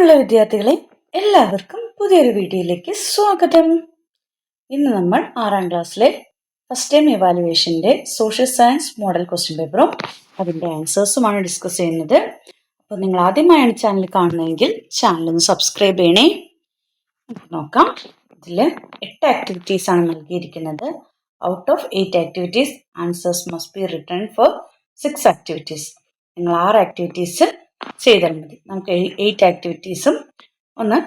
പ്രിയമുള്ള വിദ്യാർത്ഥികളെ, എല്ലാവർക്കും പുതിയൊരു വീഡിയോയിലേക്ക് സ്വാഗതം. ഇന്ന് നമ്മൾ 6ാം ക്ലാസ്സിലെ ഫസ്റ്റ് ടൈം ഇവാലുവേഷൻ്റെ സോഷ്യൽ സയൻസ് മോഡൽ ക്വസ്റ്റ്യൻ പേപ്പറും അതിൻ്റെ ആൻസേഴ്സുമാണ് ഡിസ്കസ് ചെയ്യുന്നത്. അപ്പോൾ നിങ്ങൾ ആദ്യമായാണ് ചാനൽ കാണുന്നതെങ്കിൽ ചാനലൊന്ന് സബ്സ്ക്രൈബ് ചെയ്യണേ. നോക്കാം. ഇതിൽ 8 ആക്ടിവിറ്റീസ് ആണ് നൽകിയിരിക്കുന്നത്. Out of 8 activities answers must be return for 6 activities. നിങ്ങൾ 6 ആക്ടിവിറ്റീസ് ചെയ്താൽ മതി. നമുക്ക് 8 ആക്ടിവിറ്റീസും ഒന്ന്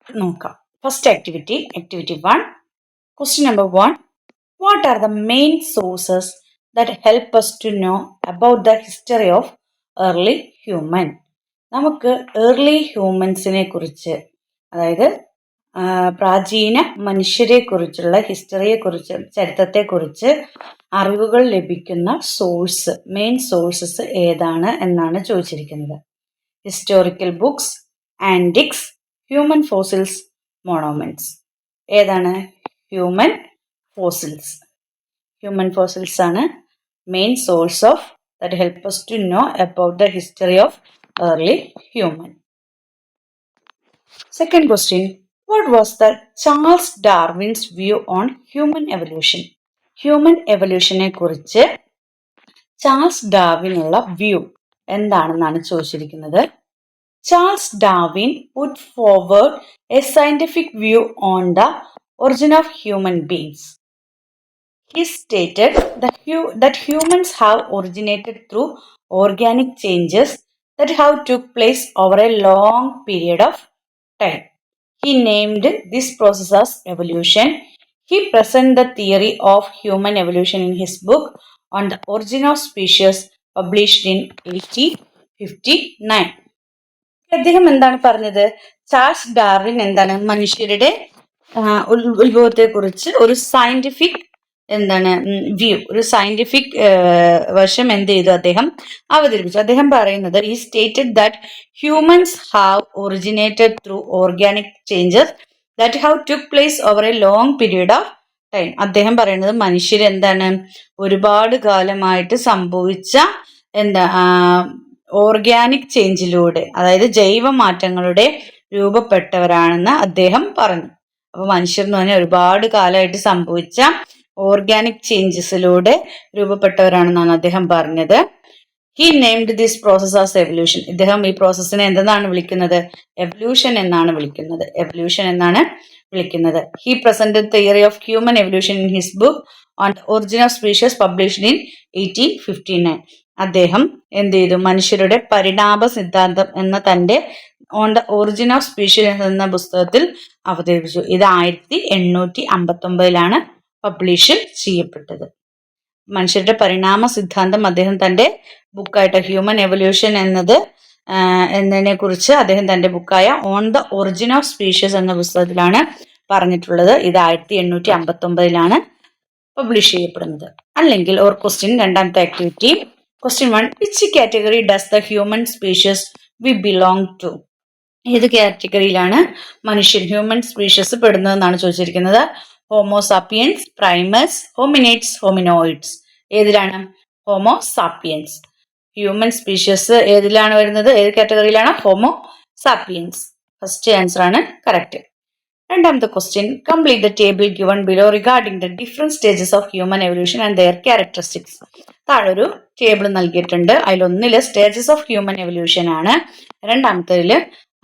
നോക്കാം. First activity 1. Question number 1. What are the main sources that help us to know about the history of early human? നമുക്ക് ഏർലി ഹ്യൂമൻസിനെ കുറിച്ച്, അതായത് പ്രാചീന മനുഷ്യരെക്കുറിച്ചുള്ള ഹിസ്റ്ററിയെക്കുറിച്ച്, ചരിത്രത്തെക്കുറിച്ച് അറിവുകൾ ലഭിക്കുന്ന സോഴ്സ്, മെയിൻ സോഴ്സസ് ഏതാണ് എന്നാണ് ചോദിച്ചിരിക്കുന്നത്. Historical books, antiques, human fossils, monuments. ഏതാണ്? Human fossils. ഹ്യൂമൻ ഫോസിൽസ് ആണ് main source of that help us to know about the history of early human. Second question. What was the Charles Darwin's view on human evolution? Human എവല്യൂഷനെ കുറിച്ച് Charles ഡാർവിനുള്ള view എന്താണെന്നാണ് ചോദിച്ചിരിക്കുന്നത്. Charles Darwin put forward a scientific view on the origin of human beings. He stated that humans have originated through organic changes that have took place over a long period of time. He named this process as evolution. He presented the theory of human evolution in his book on the origin of species, published in 1859. അദ്ദേഹം എന്താണ് പറഞ്ഞത്? Charles Darwin എന്താണ് മനുഷ്യരുടെ ഉത്ഭവത്തെക്കുറിച്ച് ഒരു scientific view, ഒരു scientific വശം എന്ത് ചെയ്തു? അദ്ദേഹം അവതരിപ്പിച്ചു. അദ്ദേഹം പറയുന്നത്, ഈ stated that humans have originated through organic changes that have took place over A long period of time. അദ്ദേഹം പറയുന്നത് മനുഷ്യർ ഒരുപാട് കാലമായിട്ട് സംഭവിച്ച ഓർഗാനിക് ചേഞ്ചിലൂടെ, അതായത് ജൈവ മാറ്റങ്ങളുടെ രൂപപ്പെട്ടവരാണെന്ന് അദ്ദേഹം പറഞ്ഞു. അപ്പൊ മനുഷ്യർ എന്ന് പറഞ്ഞാൽ ഒരുപാട് കാലമായിട്ട് സംഭവിച്ച ഓർഗാനിക് ചേഞ്ചസിലൂടെ രൂപപ്പെട്ടവരാണെന്നാണ് അദ്ദേഹം പറഞ്ഞത്. He named this process as evolution. ഇദ്ദേഹം ഈ പ്രോസസ്സിനെ എന്തെന്നാണ് വിളിക്കുന്നത്? എവല്യൂഷൻ എന്നാണ് വിളിക്കുന്നത്. എവല്യൂഷൻ എന്നാണ് വിളിക്കുന്നത്. He presented theory of human evolution in his book on the origin of species, published in 1859. അദ്ദേഹം എന്ത് ചെയ്തു? മനുഷ്യരുടെ പരിണാമ സിദ്ധാന്തം എന്ന തന്റെ on the origin of species എന്ന പുസ്തകത്തിൽ അവതരിപ്പിച്ചു. ഇത് 1859 പബ്ലിഷ് ചെയ്യപ്പെട്ടത്. മനുഷ്യരുടെ പരിണാമ സിദ്ധാന്തം അദ്ദേഹം തന്റെ ബുക്കായിട്ട് ഹ്യൂമൻ എവല്യൂഷൻ എന്നതിനെ കുറിച്ച് അദ്ദേഹം തന്റെ ബുക്കായ on the origin of species എന്ന പുസ്തകത്തിലാണ് പറഞ്ഞിട്ടുള്ളത്. ഇത് 1859 പബ്ലിഷ് ചെയ്യപ്പെടുന്നത്. അല്ലെങ്കിൽ ഓർ ക്വസ്റ്റ്യൻ, രണ്ടാമത്തെ activity. Question 1. Which category does the human species we belong to? ഏത് കാറ്റഗറിയിലാണ് മനുഷ്യൻ, ഹ്യൂമൻ സ്പീഷീസ് പെടുന്നതെന്നാണ് ചോദിച്ചിരിക്കുന്നത്. Homo sapiens, primates, hominids, hominoids. ഏതിലാണ്? ഹോമോസാപ്പിയൻസ്. ഹ്യൂമൻ സ്പീഷീസ് ഏതിലാണ് വരുന്നത്? ഏത് കാറ്റഗറിയിലാണ്? ഹോമോസാപ്പിയൻസ്. ഫസ്റ്റ് ആൻസർ ആണ് കറക്റ്റ്. രണ്ടാമത്തെ question. Complete the table given below regarding the different stages of human evolution and their characteristics. താഴൊരു ടേബിൾ നൽകിയിട്ടുണ്ട്. അതിലൊന്നില് സ്റ്റേജസ് ഓഫ് ഹ്യൂമൻ എവല്യൂഷൻ ആണ്, രണ്ടാമത്തേതില്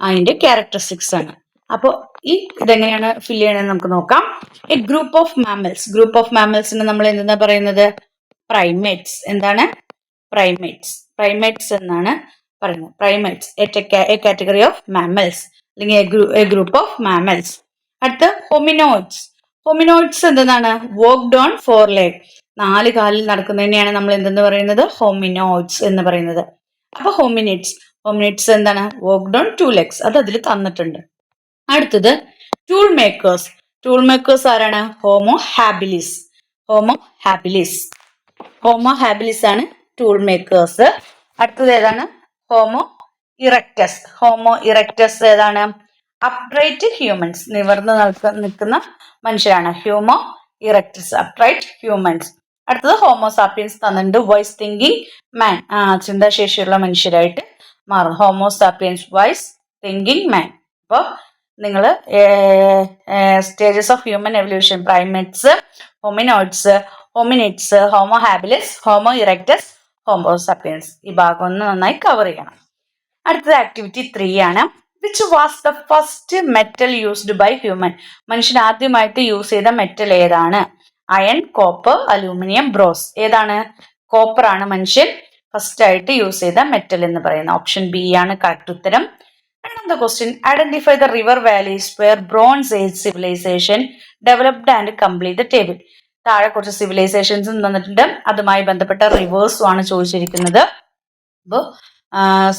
അതിന്റെ ക്യാരക്ടറിസ്റ്റിക്സ് ആണ്. അപ്പോൾ ഇതെങ്ങനെയാണ് ഫില്ല് ചെയ്യണമെന്ന് നമുക്ക് നോക്കാം. A group of mammals. Group of മാമൽസിന് നമ്മൾ എന്താ പറയുന്നത്? പ്രൈമേറ്റ്സ്. എന്താണ്? പ്രൈമേറ്റ്സ്. പ്രൈമേറ്റ്സ് എന്നാണ് പറയുന്നത്. Primates a category of mammals, അല്ലെങ്കിൽ എ ഗ്രൂപ്പ് ഓഫ് മാമൽസ്. അടുത്ത് ഹോമിനോയിഡ്സ്. ഹോമിനോയിഡ്സ് എന്താണ്? Walked on 4 legs. 4 കാലിൽ നടക്കുന്നതിനെയാണ് നമ്മൾ എന്തെന്ന് പറയുന്നത്? ഹോമിനോയിഡ്സ് എന്ന് പറയുന്നത്. അപ്പൊ ഹോമിനിഡ്സ് എന്താണ്? Walked on 2 legs. അത് അതിൽ തന്നിട്ടുണ്ട്. അടുത്തത് ടൂൾ മേക്കേഴ്സ്. ടൂൾ മേക്കേഴ്സ് ആരാണ്? Homo habilis. ഹോമോ ഹാബിലിസ് ആണ് ടൂൾ മേക്കേഴ്സ്. അടുത്തത് ഏതാണ്? Homo erectus. ഏതാണ്? Upright humans. നിവർന്ന് നിൽക്കുന്ന മനുഷ്യരാണ് ഹ്യൂമോ ഇറക്ടസ്, അപ്രൈറ്റ് ഹ്യൂമൻസ്. അടുത്തത് ഹോമോസാപ്പിയൻസ് തന്നിട്ടുണ്ട്. വൈസ് തിങ്കിങ് മാൻ, ചിന്താശേഷിയുള്ള മനുഷ്യരായിട്ട് മാറും. Homo sapiens wise thinking man. അപ്പോൾ നിങ്ങൾ stages of human evolution, primates, hominids, Homo habilis, Homo erectus, Homo sapiens, ഈ ഭാഗം ഒന്ന് നന്നായി കവർ ചെയ്യണം. അടുത്തത് ആക്ടിവിറ്റി 3 ആണ്. Which was the first metal used by human? മനുഷ്യൻ ആദ്യമായിട്ട് യൂസ് ചെയ്ത മെറ്റൽ ഏതാണ്? Iron, copper, aluminium, bronze. ഏതാണ്? കോപ്പർ ആണ് മനുഷ്യൻ ഫസ്റ്റ് ആയിട്ട് യൂസ് ചെയ്ത മെറ്റൽ എന്ന് പറയുന്നത്. ഓപ്ഷൻ ബി ആണ് കറക്റ്റ് ഉത്തരം. രണ്ടാമത്തെ question, identify the river valleys where bronze age civilisation developed and complete the table. താഴെ കുറച്ച് സിവിലൈസേഷൻസും തന്നിട്ടുണ്ട്, അതുമായി ബന്ധപ്പെട്ട റിവേഴ്സും ആണ് ചോദിച്ചിരിക്കുന്നത്. അപ്പോൾ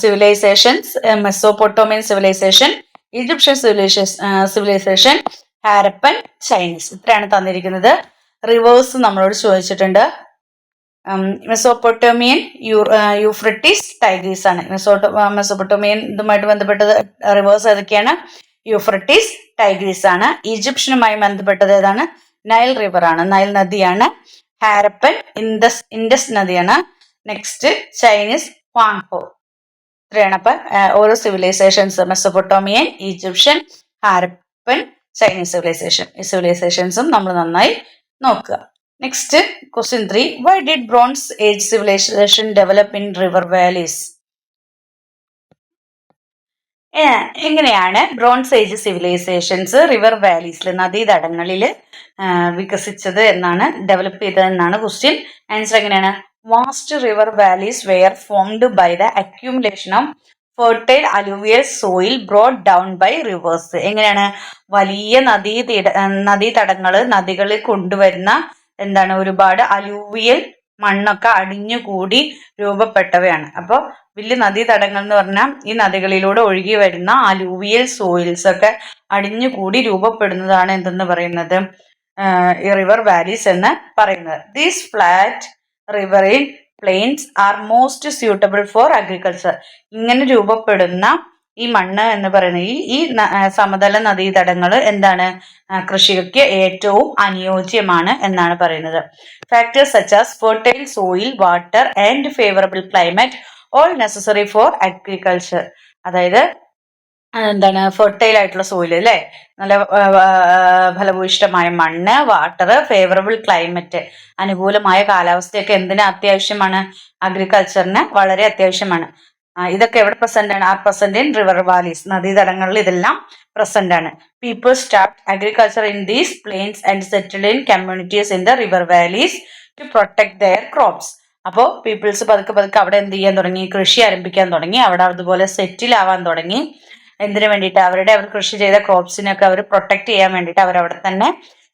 civilizations, Mesopotamian civilization, Egyptian civilization, Harappan, Chinese. ഇത്രയാണ് തന്നിരിക്കുന്നത്. റിവേഴ്സ് നമ്മളോട് ചോദിച്ചിട്ടുണ്ട്. മെസോപ്പൊട്ടോമിയൻ, യൂഫ്രട്ടീസ്, ടൈഗ്രീസ് ആണ്. മെസോപ്പൊട്ടോമിയൻ ഇതുമായിട്ട് ബന്ധപ്പെട്ടത് റിവേഴ്സ് ഏതൊക്കെയാണ്? യൂഫ്രട്ടീസ്, ടൈഗ്രീസ് ആണ്. ഈജിപ്ഷ്യനുമായി ബന്ധപ്പെട്ടത് ഏതാണ്? നൈൽ റിവർ ആണ്, നൈൽ നദിയാണ്. ഹാരപ്പൻ ഇൻഡസ് നദിയാണ്. Next Chinese Hwang Ho. ഇത്രയാണ്. അപ്പം ഓരോ civilizations, Mesopotamian, Egyptian, Harappan, Chinese civilization, ഈ സിവിലൈസേഷൻസും നമ്മൾ നന്നായി നോക്കുക. Next question 3, why did bronze age civilization develop in river valleys? എങ്ങനെയാണ് ബ്രോൺസ് ഏജ് സിവിലൈസേഷൻസ് റിവർ വാലീസിൽ, നദീതടങ്ങളിൽ വികസിച്ചത് എന്നാണ്, ഡെവലപ്പ് ചെയ്തത് എന്നാണ് ക്വസ്റ്റ്യൻ. ആൻസർ എങ്ങനെയാണ്? Vast river valleys were formed by the accumulation of fertile alluvial soil brought down by rivers. എങ്ങനെയാണ്? വലിയ നദീതടങ്ങള്, നദികളിൽ കൊണ്ടുവരുന്ന എന്താണ്, ഒരുപാട് അലൂവിയൽ മണ്ണൊക്കെ അടിഞ്ഞുകൂടി രൂപപ്പെട്ടവയാണ്. അപ്പോൾ വലിയ നദീതടങ്ങൾ എന്ന് പറഞ്ഞാൽ ഈ നദികളിലൂടെ ഒഴുകി വരുന്ന അലൂവിയൽ സോയിൽസ് ഒക്കെ അടിഞ്ഞുകൂടി രൂപപ്പെടുന്നതാണ് എന്തെന്ന് പറയുന്നത്, ഈ റിവർ വാലീസ് എന്ന് പറയുന്നത്. These flat riverine plains are most suitable for agriculture. ഇങ്ങനെ രൂപപ്പെടുന്ന ഈ മണ്ണ് എന്ന് പറയുന്നത്, ഈ സമതല നദീതടങ്ങൾ എന്താണ്, കൃഷിക്ക് ഏറ്റവും അനുയോജ്യമാണ് എന്നാണ് പറയുന്നത്. Factors such as fertile soil, water and favourable climate all necessary four agriculture. അതായത് എന്താണ്, ഫെർട്ടൈൽ ആയിട്ടുള്ള സോയിൽ അല്ലേ, നല്ല ഫലഭൂയിഷ്ടമായ മണ്ണ്, വാട്ടർ, ഫേവറബിൾ ക്ലൈമറ്റ്, അനുകൂലമായ കാലാവസ്ഥയൊക്കെ എന്തിന് അത്യാവശ്യമാണ്? അഗ്രികൾച്ചറിന് വളരെ അത്യാവശ്യമാണ്. ഇതൊക്കെ എവിടെ പ്രസന്റ് ആണ്? Are present in river valleys. നദീതടങ്ങളിൽ ഇതെല്ലാം പ്രസന്റ് ആണ്. People start agriculture in these plains and settled in communities in the river valleys to protect their crops. അപ്പോൾ പീപ്പിൾസ് പതുക്കെ അവിടെ എന്ത് ചെയ്യാൻ തുടങ്ങി? കൃഷി ആരംഭിക്കാൻ തുടങ്ങി. അവിടെ അതുപോലെ സെറ്റിൽ ആവാൻ തുടങ്ങി. എന്തിനു വേണ്ടിയിട്ട്? അവർ കൃഷി ചെയ്ത ക്രോപ്സിനൊക്കെ അവർ പ്രൊട്ടക്ട് ചെയ്യാൻ വേണ്ടിയിട്ട് അവരവിടെ തന്നെ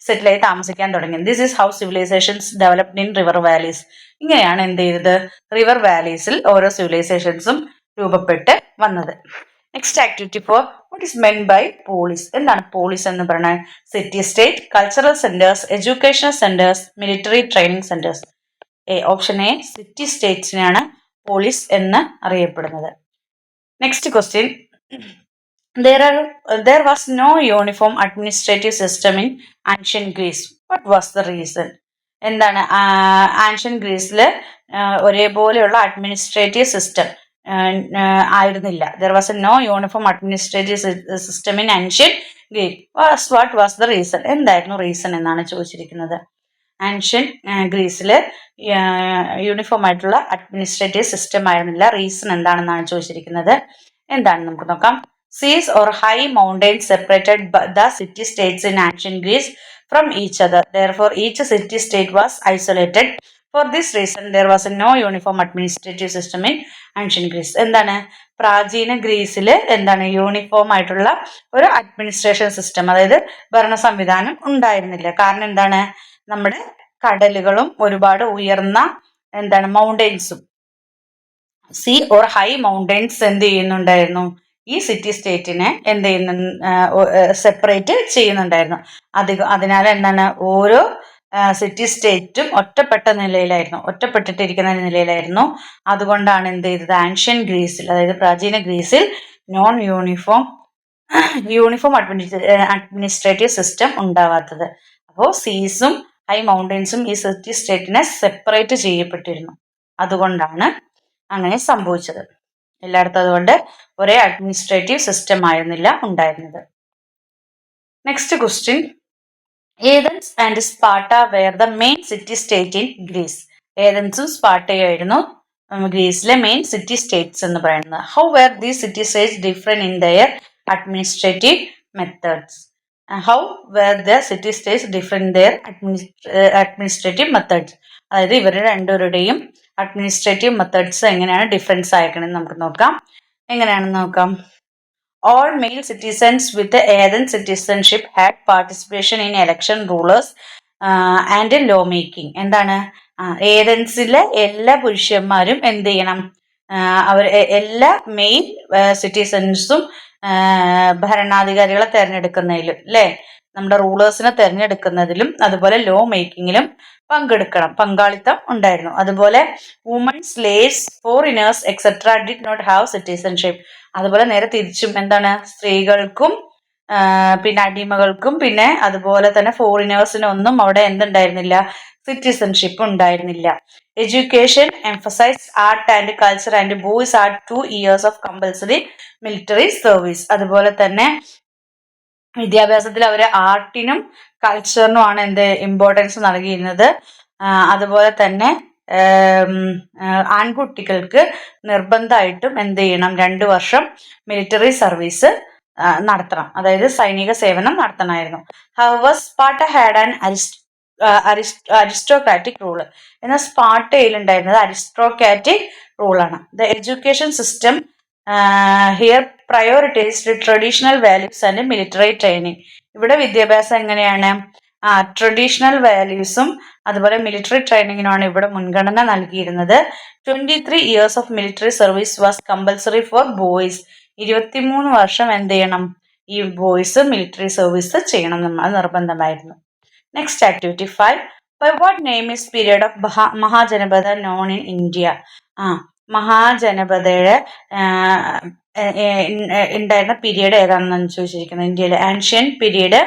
സെറ്റിലായി താമസിക്കാൻ തുടങ്ങി. This is how civilizations developed in river valleys. ഇങ്ങനെയാണ് എന്ത് ചെയ്തത്? റിവർ വാലീസിൽ ഓരോ സിവിലൈസേഷൻസും രൂപപ്പെട്ട് വന്നത്. Next activity 4, what is meant by polis? എന്താണ് പോളിസ് എന്ന് പറയുന്നത്? City state, cultural centres, educational centres, military training centres. Option A city സ്റ്റേറ്റ്സിനാണ് പോളിസ് എന്ന് അറിയപ്പെടുന്നത്. Next question, there was no uniform administrative system in ancient Greece. What was the reason? എന്താണ്? Ancient ഗ്രീസിൽ ഒരേപോലെയുള്ള administrative system ആയിരുന്നില്ല. There was no uniform administrative system in ancient Greek. What was the reason? എന്തായിരുന്നു reason എന്നാണ് ചോദിച്ചിരിക്കുന്നത്. Ancient ഗ്രീസിൽ uniform ആയിട്ടുള്ള administrative system ആയിരുന്നില്ല. റീസൺ എന്താണെന്നാണ് ചോദിച്ചിരിക്കുന്നത്. എന്താണ് നമുക്ക് നോക്കാം. Seas or high mountains separated the city-states in ancient Greece from each other. Therefore, each city-state was isolated. For this reason, there was no uniform administrative system in ancient Greece. എന്താണ്? പ്രാചീന ഗ്രീസിൽ എന്താണ്? Uniform ആയിട്ടുള്ള ഒരു administration system, അതായത് ഭരണ സംവിധാനം ഉണ്ടായിരുന്നില്ല. കാരണം എന്താണ്? നമ്മുടെ കടലുകളും ഒരുപാട് ഉയർന്ന എന്താണ് മൗണ്ടെയിൻസും, സീ ഓർ ഹൈ മൗണ്ടെയിൻസ് എന്ത് ചെയ്യുന്നുണ്ടായിരുന്നു? ഈ സിറ്റി സ്റ്റേറ്റിനെ എന്ത് ചെയ്യുന്നു? സെപ്പറേറ്റ് ചെയ്യുന്നുണ്ടായിരുന്നു. അതിനാൽ എന്താണ്? ഓരോ സിറ്റി സ്റ്റേറ്റും ഒറ്റപ്പെട്ടിട്ടിരിക്കുന്ന നിലയിലായിരുന്നു. അതുകൊണ്ടാണ് എന്ത് ചെയ്തത്? ആൻഷ്യൻ ഗ്രീസിൽ, അതായത് പ്രാചീന ഗ്രീസിൽ യൂണിഫോം അഡ്മിനിസ്ട്രേറ്റീവ് സിസ്റ്റം ഉണ്ടാവാത്തത്. അപ്പോൾ സീസും ഹൈ മൗണ്ടെയിൻസും ഈ സിറ്റി സ്റ്റേറ്റിനെ സെപ്പറേറ്റ് ചെയ്യപ്പെട്ടിരുന്നു. അതുകൊണ്ടാണ് അങ്ങനെ സംഭവിച്ചത്. എല്ലായിടത്തും അതുകൊണ്ട് ഒരേ അഡ്മിനിസ്ട്രേറ്റീവ് സിസ്റ്റം ആയിരുന്നില്ല ഉണ്ടായിരുന്നത്. Next question, Athens and Sparta were the main city state in Greece. ഏതൻസും സ്പാർട്ടയായിരുന്നു ഗ്രീസിലെ മെയിൻ സിറ്റി സ്റ്റേറ്റ്സ് എന്ന് പറയുന്നത്. How were these city states different in their administrative methods. How were the city states different their administrative methods. അതായത് ഇവരുടെ രണ്ടുപേരുടെയും administrative methods എങ്ങനെയാണ് difference ആയിക്കണമെന്ന് നമുക്ക് നോക്കാം. എങ്ങനെയാണെന്ന് നോക്കാം. All male citizens with the Athens citizenship had participation in election rulers and lawmaking. എന്താണ്, ഏതൻസിലെ എല്ലാ പുരുഷന്മാരും എന്ത് ചെയ്യണം, അവർ എല്ലാ മെയിൻ സിറ്റിസൺസും ഭരണാധികാരികളെ തിരഞ്ഞെടുക്കുന്നതിലും അല്ലേ, നമ്മുടെ റൂളേഴ്സിനെ തിരഞ്ഞെടുക്കുന്നതിലും അതുപോലെ ലോ മേക്കിങ്ങിലും പങ്കാളിത്തം ഉണ്ടായിരുന്നു. അതുപോലെ woman, slaves, foreigners etcetera did not have citizenship. അതുപോലെ നേരെ തിരിച്ചും എന്താണ്, സ്ത്രീകൾക്കും പിന്നെ അടിമകൾക്കും പിന്നെ അതുപോലെ തന്നെ ഫോറിനേഴ്സിനൊന്നും അവിടെ എന്തുണ്ടായിരുന്നില്ല, സിറ്റിസൺഷിപ്പ് ഉണ്ടായിരുന്നില്ല. Education emphasise art and culture and boys are 2 years of compulsory military service. അതുപോലെ തന്നെ വിദ്യാഭ്യാസത്തിൽ അവർ ആർട്ടിനും കൾച്ചറിനുമാണ് എന്ത് ഇമ്പോർട്ടൻസ് നൽകിയിരുന്നത്. അതുപോലെ തന്നെ ആൺകുട്ടികൾക്ക് നിർബന്ധമായിട്ടും എന്ത് ചെയ്യണം, 2 വർഷം മിലിറ്ററി സർവീസ് നടത്തണം, അതായത് സൈനിക സേവനം നടത്തണമായിരുന്നു. However Sparta had an aristocratic rule. എന്നാൽ സ്പാർട്ടയിൽ ഉണ്ടായിരുന്നത് അരിസ്റ്റോക്രാറ്റിക് റൂളാണ്. The education system here prioritized traditional values and military training. ഇവിടെ വിദ്യാഭ്യാസം എങ്ങനെയാണ്, ട്രഡീഷണൽ വാല്യൂസും അതുപോലെ മിലിറ്ററി ട്രെയിനിങ്ങിനാണ് ഇവിടെ മുൻഗണന നൽകിയിരുന്നത്. 23 years of military service was compulsory for boys. 23 വർഷം എന്ത് ചെയ്യണം, ഈ ബോയ്സ് മിലിറ്ററി സർവീസ് ചെയ്യണം, അത് നിർബന്ധമായിരുന്നു. Next activity 5. By what name is period of Mahajanapada known in India. മഹാജനപദയുടെ ഉണ്ടായിരുന്ന പീരീഡ് ഏതാണെന്നാണ് ചോദിച്ചിരിക്കുന്നത്. ഇന്ത്യയിലെ ancient period,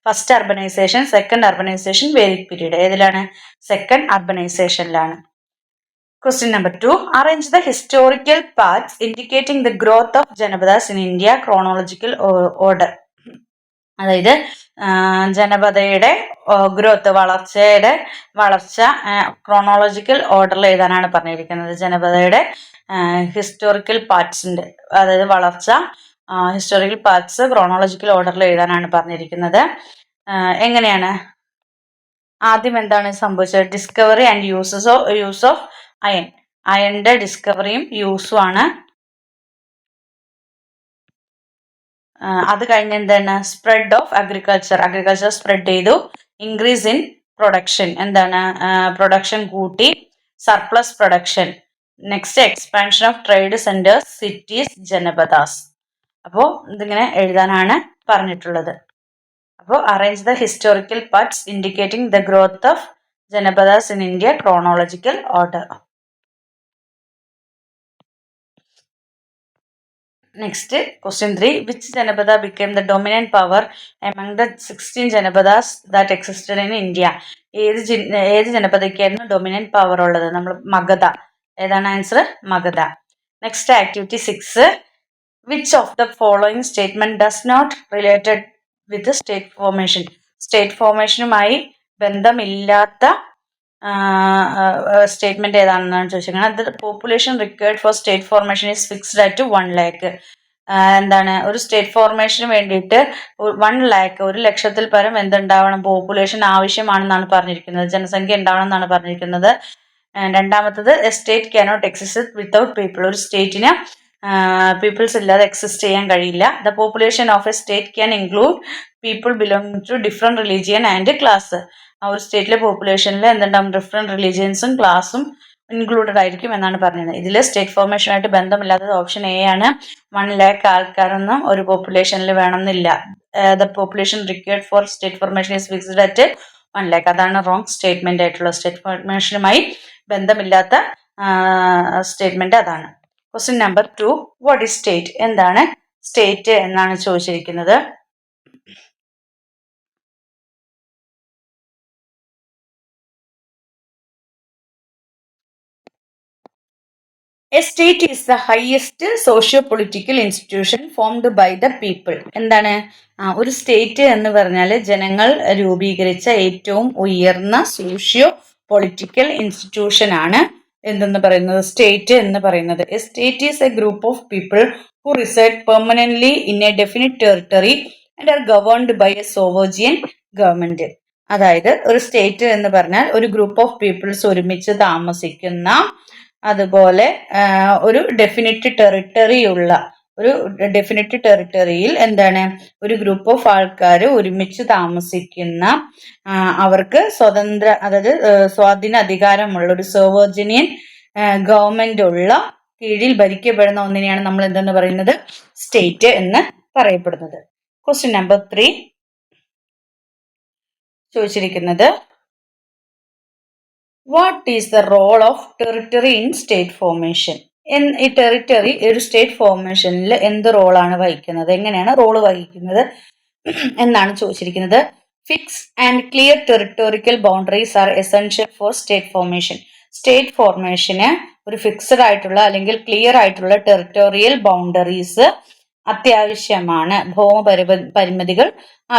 first urbanization, second urbanization, Vedic period. ഏതിലാണ്, സെക്കൻഡ് അർബനൈസേഷനിലാണ്. Question number 2. Arrange the historical paths indicating the growth of Janapadas in India chronological order. അതായത് ജനപദയുടെ growth, വളർച്ച chronological ഓർഡറിൽ എഴുതാനാണ് പറഞ്ഞിരിക്കുന്നത്. ജനപദയുടെ ഹിസ്റ്റോറിക്കൽ പാർട്സിൻ്റെ, അതായത് വളർച്ച ഹിസ്റ്റോറിക്കൽ പാർട്സ് ക്രോണോളജിക്കൽ ഓർഡറിൽ എഴുതാനാണ് പറഞ്ഞിരിക്കുന്നത്. എങ്ങനെയാണ്, ആദ്യം എന്താണ് സംഭവിച്ചത്, ഡിസ്കവറി ആൻഡ് യൂസ് ഓഫ് അയണിന്റെ ഡിസ്കവറിയും യൂസും ആണ്. അത് കഴിഞ്ഞ് എന്താണ്, സ്പ്രെഡ് ഓഫ് അഗ്രികൾച്ചർ സ്പ്രെഡ് ചെയ്തു. ഇൻക്രീസ് ഇൻ പ്രൊഡക്ഷൻ, എന്താണ്, പ്രൊഡക്ഷൻ കൂട്ടി, surplus production. Next expansion of trade centres, cities, Janapadas. അപ്പോൾ ഇതിങ്ങനെ എഴുതാനാണ് പറഞ്ഞിട്ടുള്ളത്. അപ്പോൾ arrange the historical parts indicating the growth of Janapadas in India chronological order. Next, question 3. Which Janapada became the dominant power among the 16 Janapadas that existed in India? ഏത് ജനപദയ്ക്കായിരുന്നു dominant power ഉള്ളത്? നമ്മൾ മഗധ. ഏതാണ് answer? Magadha. Next activity 6. Which of the following statement does not related with state formation? State ഫോർമേഷനുമായി ബന്ധമില്ലാത്ത statement ഏതാണെന്നാണ് ചോദിച്ചിരിക്കുന്നത്. The population required for state formation is fixed at 1 lakh. എന്താണ്, ഒരു സ്റ്റേറ്റ് ഫോർമേഷന് വേണ്ടിയിട്ട് 1 lakh, 1,00,000-ൽ പരം എന്തുണ്ടാവണം, പോപ്പുലേഷൻ ആവശ്യമാണെന്നാണ് പറഞ്ഞിരിക്കുന്നത്, ജനസംഖ്യ ഉണ്ടാവണം എന്നാണ് പറഞ്ഞിരിക്കുന്നത്. രണ്ടാമത്തത്, a state cannot exist without people. ഒരു സ്റ്റേറ്റിന് പീപ്പിൾസ് ഇല്ലാതെ എക്സിസ്റ്റ് ചെയ്യാൻ കഴിയില്ല. The population of a state can include people belonging to different religion and class. ആ ഒരു സ്റ്റേറ്റിലെ പോപ്പുലേഷനിൽ എന്തുണ്ടാവും, ഡിഫറെന്റ് റിലീജിയൻസും ക്ലാസ്സും ഇൻക്ലൂഡഡ് ആയിരിക്കും എന്നാണ് പറഞ്ഞത്. ഇതിൽ സ്റ്റേറ്റ് ഫോർമേഷനായിട്ട് ബന്ധമില്ലാത്തത് ഓപ്ഷൻ എ ആണ്. 1 lakh ആൾക്കാരൊന്നും ഒരു പോപ്പുലേഷനിൽ വേണമെന്നില്ല. The population required for state formation is fixed at 1 lakh. അതാണ് റോങ് സ്റ്റേറ്റ്മെന്റ് ആയിട്ടുള്ള. സ്റ്റേറ്റ് ഫോർമേഷനുമായി ബന്ധമില്ലാത്ത സ്റ്റേറ്റ്മെന്റ് അതാണ്. Question number 2. What is state? എന്താണ് സ്റ്റേറ്റ് എന്നാണ് ചോദിച്ചിരിക്കുന്നത്. A state is the highest socio political institution formed by the people. എന്താണ് ഒരു സ്റ്റേറ്റ് എന്ന് പറഞ്ഞാൽ ജനങ്ങൾ രൂപീകരിച്ച ഏറ്റവും ഉയർന്ന സോഷ്യോ പൊളിറ്റിക്കൽ ഇൻസ്റ്റിറ്റ്യൂഷൻ ആണ് എന്തെന്ന് പറയുന്നത്, സ്റ്റേറ്റ് എന്ന് പറയുന്നത്. A state is a group of people who reside permanently in a definite territory and are governed by a sovereign government. അതായത് ഒരു സ്റ്റേറ്റ് എന്ന് പറഞ്ഞാൽ ഒരു ഗ്രൂപ്പ് ഓഫ് പീപ്പിൾസ് ഒരുമിച്ച് താമസിക്കുന്ന, അതുപോലെ ഒരു ഡെഫിനിറ്റ് ടെറിട്ടറിയിൽ എന്താണ് ഒരു ഗ്രൂപ്പ് ഓഫ് ആൾക്കാർ ഒരുമിച്ച് താമസിക്കുന്ന, അവർക്ക് സ്വതന്ത്ര, അതായത് സ്വാധീന അധികാരമുള്ള ഒരു സോവേർജിനിയൻ ഗവൺമെന്റ് ഉള്ള കീഴിൽ ഭരിക്കപ്പെടുന്ന ഒന്നിനെയാണ് നമ്മൾ എന്തെന്ന് പറയുന്നത്, സ്റ്റേറ്റ് എന്ന് പറയപ്പെടുന്നത്. ക്വസ്റ്റ്യൻ നമ്പർ 3 ചോദിച്ചിരിക്കുന്നത്, what is the role of territory in state formation? ഈ ടെറിട്ടറി ഒരു സ്റ്റേറ്റ് ഫോർമേഷനിൽ എന്ത് റോളാണ് വഹിക്കുന്നത്, എങ്ങനെയാണ് റോള് വഹിക്കുന്നത് എന്നാണ് ചോദിച്ചിരിക്കുന്നത്. Fix and clear territorial boundaries are essential for state formation. State ഫോർമേഷന് ഒരു ഫിക്സഡ് ആയിട്ടുള്ള അല്ലെങ്കിൽ ക്ലിയർ ആയിട്ടുള്ള ടെറിട്ടോറിയൽ ബൗണ്ടറീസ് അത്യാവശ്യമാണ്, ഭൗമപരിമിതികൾ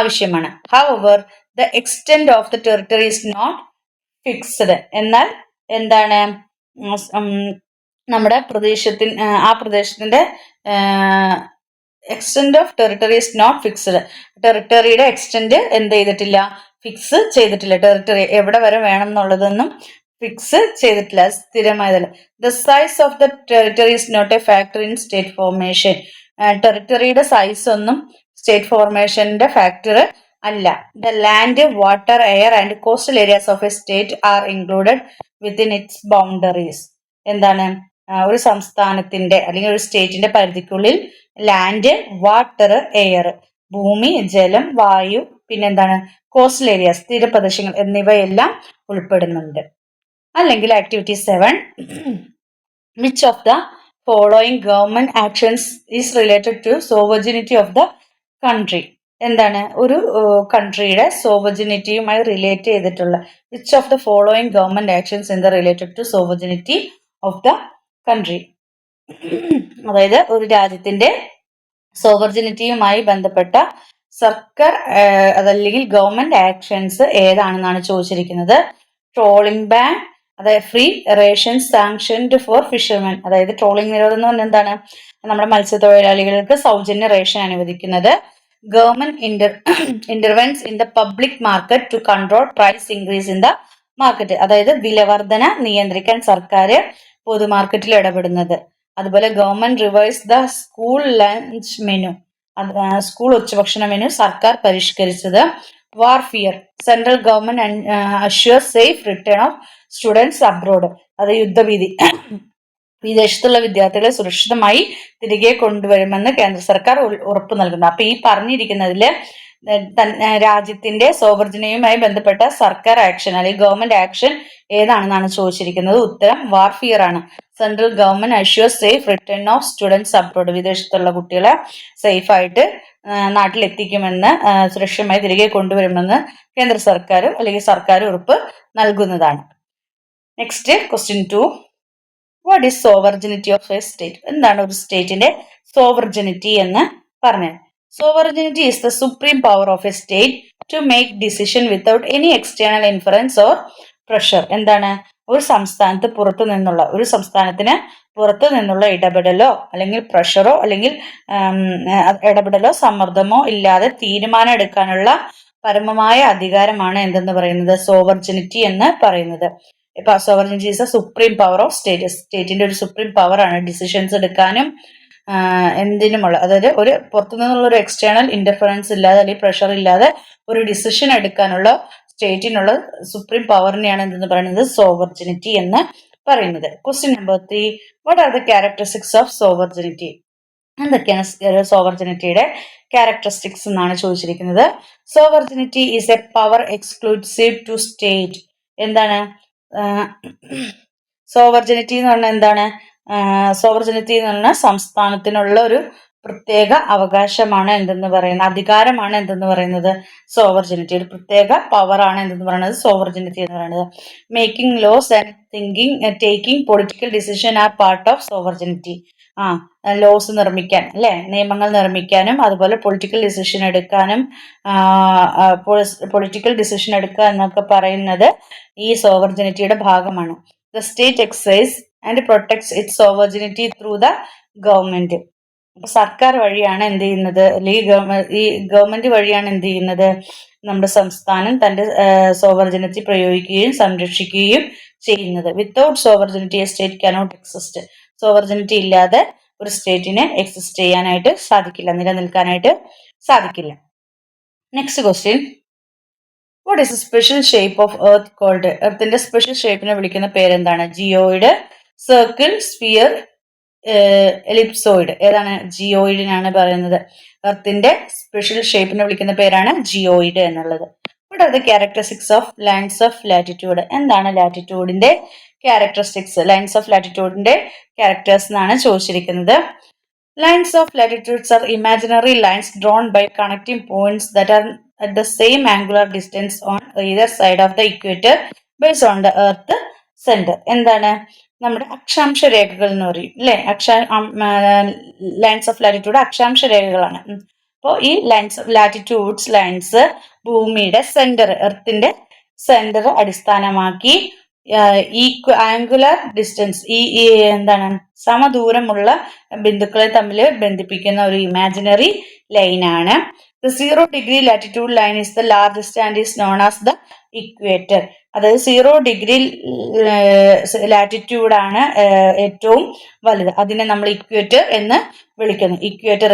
ആവശ്യമാണ്. However the extent of the territory is not fixed. എന്നാൽ എന്താണ് നമ്മുടെ പ്രദേശത്തിന്റെ extent of territory is not fixed. ടെറിട്ടറിയുടെ എക്സ്റ്റെന്റ് എന്ത് ചെയ്തിട്ടില്ല, ഫിക്സ് ചെയ്തിട്ടില്ല. ടെറിട്ടറി എവിടെ വരെ വേണം എന്നുള്ളതൊന്നും ഫിക്സ് ചെയ്തിട്ടില്ല, സ്ഥിരമായതല്ല. The size of the territory is not a factor in state formation. ടെറിട്ടറിയുടെ സൈസ് ഒന്നും സ്റ്റേറ്റ് ഫോർമേഷന്റെ ഫാക്ടർ അല്ല. The land, water, air and coastal areas of a state are included within its boundaries. എന്താണ് ഒരു സംസ്ഥാനത്തിന്റെ അല്ലെങ്കിൽ ഒരു സ്റ്റേറ്റിന്റെ പരിധിക്കുള്ളിൽ ലാൻഡ്, വാട്ടർ, എയർ, ഭൂമി, ജലം, വായു, പിന്നെന്താണ് കോസ്റ്റൽ ഏരിയാസ്, തീരപ്രദേശങ്ങൾ എന്നിവയെല്ലാം ഉൾപ്പെടുന്നുണ്ട്. അല്ലെങ്കിൽ activity 7, which of the following government actions is related to sovereignty of the country? എന്താണ് ഒരു കൺട്രിയുടെ സോവജിനിറ്റിയുമായി റിലേറ്റ് ചെയ്തിട്ടുള്ള which of the following government actions in the related to sovereignty of the country? അതായത് ഒരു രാജ്യത്തിന്റെ സോവർജിനിറ്റിയുമായി ബന്ധപ്പെട്ട സർക്കാർ അതല്ലെങ്കിൽ ഗവൺമെന്റ് ആക്ഷൻസ് ഏതാണെന്നാണ് ചോദിച്ചിരിക്കുന്നത്. ട്രോളിംഗ് ബാൻ, അതായത് free ration sanctioned for fishermen. അതായത് ട്രോളിംഗ് നിരോധനം എന്ന് പറഞ്ഞാൽ എന്താണ്, നമ്മുടെ മത്സ്യത്തൊഴിലാളികൾക്ക് സൗജന്യ റേഷൻ അനുവദിക്കുന്നത്. Government intervenes in the public market to control price increase in the market. അതായത് വിലവർധന നിയന്ത്രിക്കാൻ സർക്കാർ പൊതുമാർക്കറ്റിൽ ഇടപെടുന്നത്. അതുപോലെ government revise the school lunch menu, school ഉച്ചഭക്ഷണ മെനു സർക്കാർ പരിഷ്കരിച്ചത്. Warfare, central government assure safe return of students abroad. അത് യുദ്ധഭീതി, വിദേശത്തുള്ള വിദ്യാർത്ഥികളെ സുരക്ഷിതമായി തിരികെ കൊണ്ടുവരുമെന്ന് കേന്ദ്ര സർക്കാർ ഉറപ്പു നൽകുന്നു. അപ്പൊ ഈ പറഞ്ഞിരിക്കുന്നതില് രാജ്യത്തിന്റെ സോവർജനയുമായി ബന്ധപ്പെട്ട സർക്കാർ ആക്ഷൻ അല്ലെങ്കിൽ ഗവൺമെന്റ് ആക്ഷൻ ഏതാണെന്നാണ് ചോദിച്ചിരിക്കുന്നത്. ഉത്തരം വാർഫിയർ ആണ്. Central government assure safe return of students abroad. വിദേശത്തുള്ള കുട്ടികളെ സേഫ് ആയിട്ട് നാട്ടിലെത്തിക്കുമെന്ന്, സുരക്ഷിതമായി തിരികെ കൊണ്ടുവരുമെന്ന് കേന്ദ്ര സർക്കാർ അല്ലെങ്കിൽ സർക്കാർ ഉറപ്പ് നൽകുന്നതാണ്. Next question 2, what is sovereignty of a state? എന്താണ് ഒരു സ്റ്റേറ്റിന്റെ സോവർജിനിറ്റി എന്ന് പറഞ്ഞാൽ? Sovereignty is the supreme power of a state to make decision without any external influence or pressure. എന്താണ് ഒരു സംസ്ഥാനത്തിന് പുറത്തു നിന്നുള്ള ഇടപെടലോ അല്ലെങ്കിൽ പ്രഷറോ അല്ലെങ്കിൽ ഇടപെടലോ സമ്മർദ്ദമോ ഇല്ലാതെ തീരുമാനം എടുക്കാനുള്ള പരമമായ അധികാരമാണ് എന്തെന്ന് പറയുന്നത്, സോവർജിനിറ്റി എന്ന് പറയുന്നത്. ഇപ്പൊ sovereignty is a supreme power of state. സ്റ്റേറ്റിന്റെ ഒരു സുപ്രീം പവർ ആണ് ഡിസിഷൻസ് എടുക്കാനും എന്തിനുമുള്ള, അതായത് ഒരു പുറത്തുനിന്നുള്ള ഒരു എക്സ്റ്റേണൽ ഇന്റർഫറൻസ് ഇല്ലാതെ അല്ലെങ്കിൽ പ്രഷർ ഇല്ലാതെ ഒരു ഡിസിഷൻ എടുക്കാനുള്ള സ്റ്റേറ്റിനുള്ള സുപ്രീം പവറിനെയാണ് എന്തെന്ന് പറയുന്നത്, സോവർജിനിറ്റി എന്ന് പറയുന്നത്. Question number 3, what are the characteristics of sovereignty? എന്തൊക്കെയാണ് സോവർജിനിറ്റിയുടെ ക്യാരക്ടറിസ്റ്റിക്സ് എന്നാണ് ചോദിച്ചിരിക്കുന്നത്. Sovereignty is a power exclusive to state. എന്താണ് സോവർജിനിറ്റി എന്ന് പറഞ്ഞാൽ എന്താണ്? സോവർജിനിറ്റി എന്ന് പറഞ്ഞാൽ സംസ്ഥാനത്തിനുള്ള ഒരു പ്രത്യേക അവകാശമാണ് എന്തെന്ന് പറയുന്നത്, അധികാരമാണ് എന്തെന്ന് പറയുന്നത്, സോവർജിനിറ്റി. ഒരു പ്രത്യേക പവറാണ് എന്തെന്ന് പറയുന്നത് സോവർജിനിറ്റി എന്ന് പറയുന്നത്. Making laws and thinking taking political decision are part of sovereignty. Laws നിർമ്മിക്കാൻ അല്ലെ, നിയമങ്ങൾ നിർമ്മിക്കാനും അതുപോലെ പൊളിറ്റിക്കൽ ഡിസിഷൻ എടുക്കാനും പൊളിറ്റിക്കൽ ഡിസിഷൻ എടുക്കുക എന്നൊക്കെ പറയുന്നത് ഈ സോവർജിനിറ്റിയുടെ ഭാഗമാണ്. The state exercise and protects its sovereignty through the government. അപ്പൊ സർക്കാർ വഴിയാണ് എന്ത് ചെയ്യുന്നത്, അല്ലെങ്കിൽ ഈ ഗവൺമെന്റ് വഴിയാണ് എന്ത് ചെയ്യുന്നത്, നമ്മുടെ സംസ്ഥാനം തന്റെ സോവർജിനിറ്റി പ്രയോഗിക്കുകയും സംരക്ഷിക്കുകയും ചെയ്യുന്നത്. Without sovereignty a state cannot exist. സോവർജിനിറ്റി ഇല്ലാതെ ഒരു സ്റ്റേറ്റിന് എക്സിസ്റ്റ് ചെയ്യാനായിട്ട് സാധിക്കില്ല, നിലനിൽക്കാനായിട്ട് സാധിക്കില്ല. Next question, what is a special shape of earth called? എർത്തിന്റെ സ്പെഷ്യൽ ഷേപ്പിനെ വിളിക്കുന്ന പേരെന്താണ്? Geoid, circle, sphere, ellipsoid. ഏതാണ്? ജിയോയിഡിനാണ് പറയുന്നത്. എർത്തിന്റെ സ്പെഷ്യൽ ഷേപ്പിനെ വിളിക്കുന്ന പേരാണ് ജിയോയിഡ് എന്നുള്ളത്. What are the characteristics of lines of latitude? എന്താണ് ലാറ്റിറ്റ്യൂഡിന്റെ ക്യാരക്ടറിസ്റ്റിക്സ്? ലൈൻസ് ഓഫ് ലാറ്റിറ്റ്യൂഡിന്റെ ക്യാരക്ടേഴ്സ് എന്നാണ് ചോദിച്ചിരിക്കുന്നത്. Lines of latitudes are imaginary lines drawn by connecting points that are at the same angular distance on either side of the equator based on the earth center. എന്താണ്? നമ്മുടെ അക്ഷാംശ രേഖകൾ എന്ന് പറയും അല്ലെ. Lines of latitude അക്ഷാംശ രേഖകളാണ്. അപ്പോൾ ഈ lines ഭൂമിയുടെ സെന്റർ, എർത്തിന്റെ സെന്റർ അടിസ്ഥാനമാക്കി ആംഗുലർ ഡിസ്റ്റൻസ്, എന്താണ്, സമദൂരമുള്ള ബിന്ദുക്കളെ തമ്മിൽ ബന്ധിപ്പിക്കുന്ന ഒരു ഇമാജിനറി ലൈനാണ്. The 0 degree latitude line is the largest and is known as the equator. അതായത് 0 ഡിഗ്രി ലാറ്റിറ്റ്യൂഡാണ് ഏറ്റവും വലുത്. അതിനെ നമ്മൾ ഇക്വേറ്റർ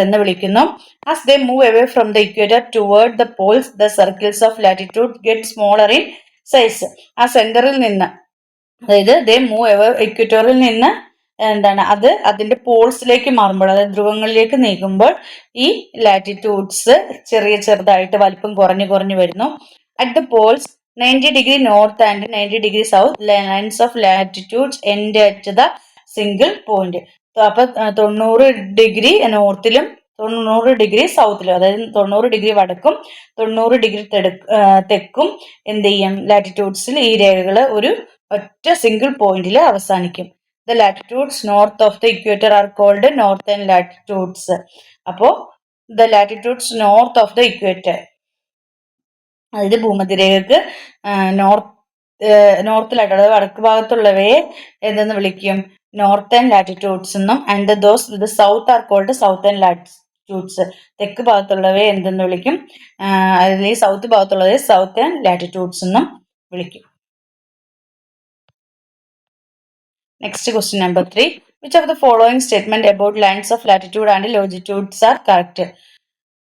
എന്ന് വിളിക്കുന്നു. As they move away from the equator toward the Paul's the circles of latitude get smaller in size. ആ സെന്ററിൽ നിന്ന്, അതായത് ദേ മൂവ് അവേ ഇക്വേറ്ററിൽ നിന്ന് അത് അതിന്റെ പോൾസിലേക്ക് മാറുമ്പോൾ, അതായത് ധ്രുവങ്ങളിലേക്ക് നീങ്ങുമ്പോൾ ഈ ലാറ്റിറ്റ്യൂഡ്സ് ചെറുതായിട്ട് വലിപ്പം കുറഞ്ഞു വരുന്നു. At the Paul's 90 degree north and 90 degree south lines of latitudes end at the single point. അപ്പൊ 90 ഡിഗ്രി നോർത്തിലും 90 ഡിഗ്രി സൗത്തിലും, അതായത് 90 ഡിഗ്രി വടക്കും 90 ഡിഗ്രി തെക്കും എന്ത് ചെയ്യും, ലാറ്റിറ്റ്യൂഡ്സിൽ ഈ രേഖകൾ ഒരു ഒറ്റ സിംഗിൾ പോയിന്റിൽ അവസാനിക്കും. The latitudes north of the equator are called northern latitudes. അപ്പോ the latitudes north of the equator, അതായത് ഭൂമധ്യരേഖക്ക് നോർത്തിലായിട്ട്, അതായത് വടക്ക് ഭാഗത്തുള്ളവയെ എന്തെന്ന് വിളിക്കും? നോർത്തേൺ ലാറ്റിറ്റ്യൂഡ്സ് എന്നും. And those with south are called southern latitudes. തെക്ക് ഭാഗത്തുള്ളവയെ എന്തെന്ന് വിളിക്കും? അല്ലെങ്കിൽ സൗത്ത് ഭാഗത്തുള്ളവയെ സൗത്തേൺ ലാറ്റിറ്റ്യൂഡ്സ് എന്നും വിളിക്കും. Next question number 3. Which of the following statement about lines of latitude and longitudes are correct?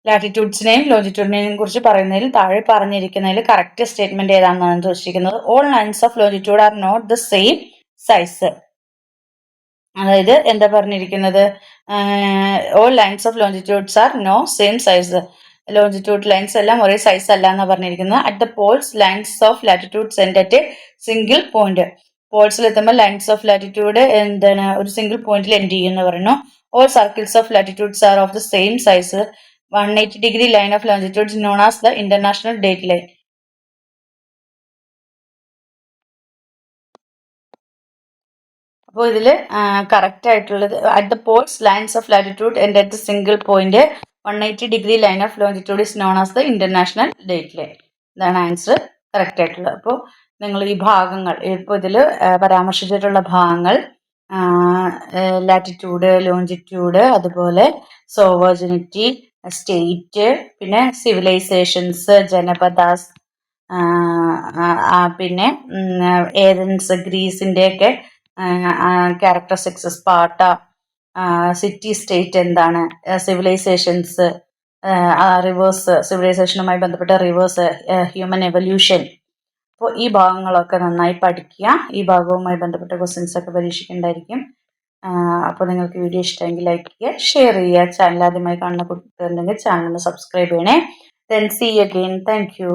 ലാറ്റിറ്റ്യൂഡ്സിനെയും ലോഞ്ചിറ്റ്യൂഡിനെയും കുറിച്ച് പറയുന്നതിൽ താഴെ പറഞ്ഞിരിക്കുന്നതിൽ കറക്റ്റ് സ്റ്റേറ്റ്മെന്റ് ഏതാണെന്നാണ് ചോദിച്ചിരിക്കുന്നത്. All lines of longitude are not the same size. അതായത് എന്താ പറഞ്ഞിരിക്കുന്നത്? All lines of longitudes are no same size. Longitude lines എല്ലാം ഒരേ സൈസ് അല്ല എന്നാണ് പറഞ്ഞിരിക്കുന്നത്. At the poles lines of latitudes end at a single point. പോൾസിൽ എത്തുമ്പോൾ ലൈൻസ് ഓഫ് ലാറ്റിറ്റ്യൂഡ് ഒരു സിംഗിൾ പോയിന്റിൽ എൻഡ് ചെയ്യുമെന്ന് പറയുന്നു. All circles of latitudes are of the same size. 180 degree line of longitude known as the international date line. അപ്പോൾ ഇതിൽ correct ആയിട്ടുള്ളത് at the poles lines of latitude end at the single point 180 degree line of longitude is known as the international date line. ഇതാണ് answer correct ആയിട്ടുള്ളത്. അപ്പോൾ നിങ്ങൾ ഈ ഭാഗങ്ങൾ, ഇപ്പോൾ ഇതിൽ പരാമർശിച്ചിട്ടുള്ള ഭാഗങ്ങൾ ലാറ്റിറ്റ്യൂഡ്, ലോഞ്ചിറ്റ്യൂഡ്, അതുപോലെ സോവർജിനിറ്റി, സ്റ്റേറ്റ്, പിന്നെ സിവിലൈസേഷൻസ്, ജനപദാസ്, പിന്നെ ഏതൻസ്, ഗ്രീസിൻ്റെയൊക്കെ ക്യാരക്ടറിസ്റ്റിക്സ്, സ്പാർട്ട, സിറ്റി സ്റ്റേറ്റ് എന്താണ്, സിവിലൈസേഷൻസ്, റിവേഴ്സ്, സിവിലൈസേഷനുമായി ബന്ധപ്പെട്ട റിവേഴ്സ്, ഹ്യൂമൻ എവല്യൂഷൻ. അപ്പോൾ ഈ ഭാഗങ്ങളൊക്കെ നന്നായി പഠിക്കുക. ഈ ഭാഗവുമായി ബന്ധപ്പെട്ട ക്വസ്റ്റ്യൻസ് ഒക്കെ പരീക്ഷിക്കുന്നുണ്ടായിരിക്കും. അപ്പോൾ നിങ്ങൾക്ക് വീഡിയോ ഇഷ്ടമെങ്കിൽ ലൈക്ക് ചെയ്യുക, ഷെയർ ചെയ്യുക. ചാനൽ ആദ്യമായി കാണുന്ന കുട്ടികളുണ്ടെങ്കിൽ ചാനൽ സബ്സ്ക്രൈബ് ചെയ്യണേ. Then see you again. Thank you.